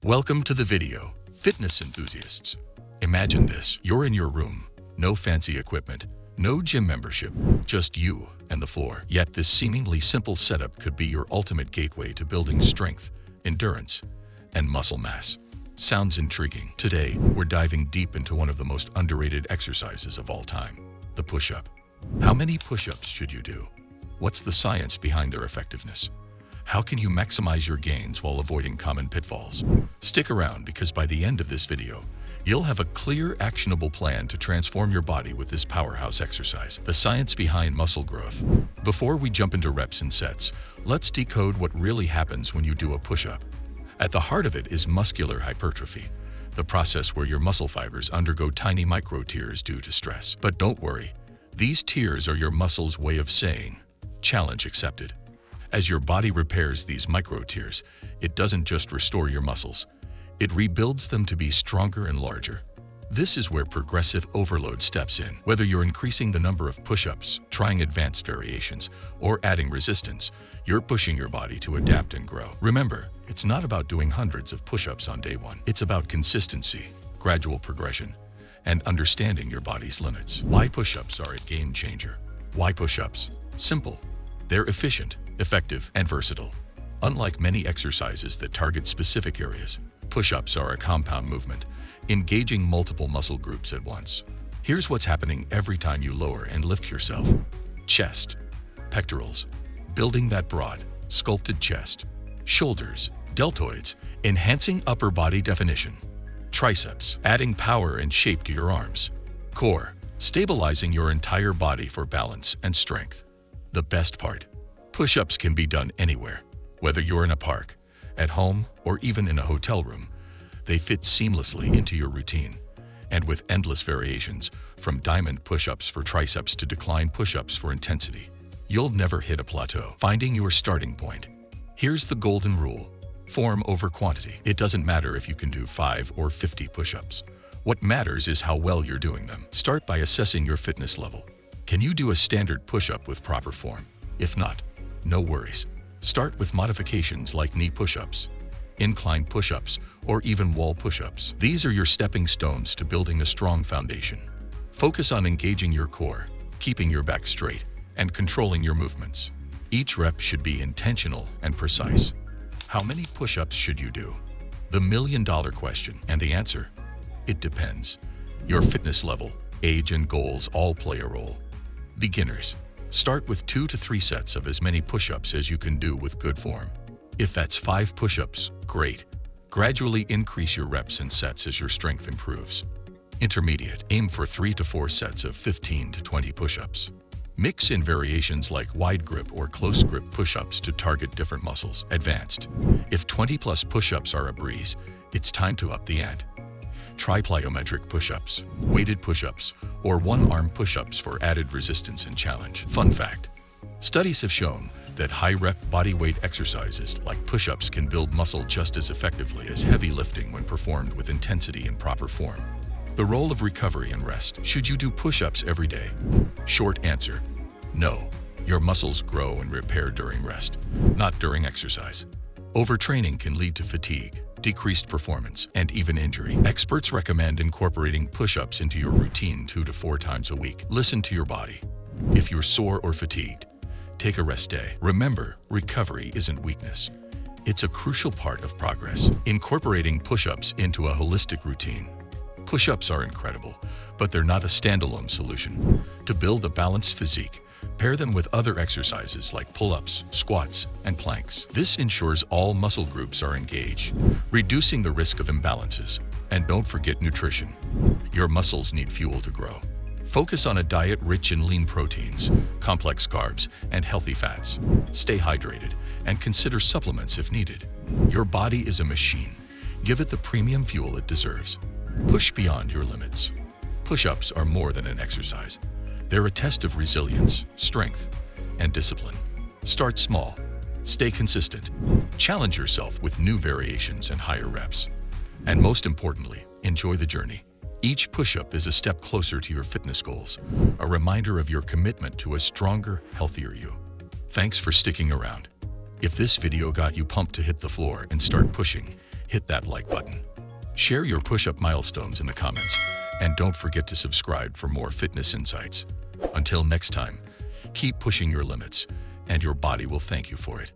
Welcome to the video, fitness enthusiasts. Imagine this, you're in your room, no fancy equipment, no gym membership, just you and the floor. Yet this seemingly simple setup could be your ultimate gateway to building strength, endurance, and muscle mass. Sounds intriguing. Today, we're diving deep into one of the most underrated exercises of all time, the push-up. How many push-ups should you do? What's the science behind their effectiveness? How can you maximize your gains while avoiding common pitfalls? Stick around because by the end of this video, you'll have a clear, actionable plan to transform your body with this powerhouse exercise, the science behind muscle growth. Before we jump into reps and sets, let's decode what really happens when you do a push-up. At the heart of it is muscular hypertrophy, the process where your muscle fibers undergo tiny micro-tears due to stress. But don't worry, these tears are your muscles' way of saying, challenge accepted. As your body repairs these micro-tears, it doesn't just restore your muscles, it rebuilds them to be stronger and larger. This is where progressive overload steps in. Whether you're increasing the number of push-ups, trying advanced variations, or adding resistance, you're pushing your body to adapt and grow. Remember, it's not about doing hundreds of push-ups on day one. It's about consistency, gradual progression, and understanding your body's limits. Why push-ups are a game changer? Why push-ups? Simple. They're efficient, effective, and versatile. Unlike many exercises that target specific areas, push-ups are a compound movement, engaging multiple muscle groups at once. Here's what's happening every time you lower and lift yourself. Chest, pectorals, building that broad, sculpted chest. Shoulders, deltoids, enhancing upper body definition. Triceps, adding power and shape to your arms. Core, stabilizing your entire body for balance and strength. The best part, push-ups can be done anywhere, whether you're in a park, at home, or even in a hotel room. They fit seamlessly into your routine. And with endless variations, from diamond push-ups for triceps to decline push-ups for intensity, you'll never hit a plateau. Finding your starting point. Here's the golden rule. Form over quantity. It doesn't matter if you can do 5 or 50 push-ups. What matters is how well you're doing them. Start by assessing your fitness level. Can you do a standard push-up with proper form? If not, no worries. Start with modifications like knee push-ups, incline push-ups, or even wall push-ups. These are your stepping stones to building a strong foundation. Focus on engaging your core, keeping your back straight, and controlling your movements. Each rep should be intentional and precise. How many push-ups should you do? The million-dollar question. And the answer? It depends. Your fitness level, age, and goals all play a role. Beginners, start with 2 to 3 sets of as many push-ups as you can do with good form. If that's 5 push-ups, great. Gradually increase your reps and sets as your strength improves. Intermediate, aim for 3 to 4 sets of 15 to 20 push-ups. Mix in variations like wide grip or close grip push-ups to target different muscles. Advanced, if 20+ push-ups are a breeze, it's time to up the ante. Try plyometric push-ups, weighted push-ups, or one-arm push-ups for added resistance and challenge. Fun fact, studies have shown that high-rep bodyweight exercises like push-ups can build muscle just as effectively as heavy lifting when performed with intensity and proper form. The role of recovery and rest. Should you do push-ups every day? Short answer, no. Your muscles grow and repair during rest, not during exercise. Overtraining can lead to fatigue, decreased performance, and even injury. Experts recommend incorporating push-ups into your routine 2 to 4 times a week. Listen to your body. If you're sore or fatigued, take a rest day. Remember, recovery isn't weakness. It's a crucial part of progress. Incorporating push-ups into a holistic routine. Push-ups are incredible, but they're not a standalone solution. To build a balanced physique, pair them with other exercises like pull-ups, squats, and planks. This ensures all muscle groups are engaged, reducing the risk of imbalances. And don't forget nutrition. Your muscles need fuel to grow. Focus on a diet rich in lean proteins, complex carbs, and healthy fats. Stay hydrated and consider supplements if needed. Your body is a machine. Give it the premium fuel it deserves. Push beyond your limits. Push-ups are more than an exercise. They're a test of resilience, strength, and discipline. Start small. Stay consistent. Challenge yourself with new variations and higher reps. And most importantly, enjoy the journey. Each push-up is a step closer to your fitness goals, a reminder of your commitment to a stronger, healthier you. Thanks for sticking around. If this video got you pumped to hit the floor and start pushing, hit that like button. Share your push-up milestones in the comments, and don't forget to subscribe for more fitness insights. Until next time, keep pushing your limits, and your body will thank you for it.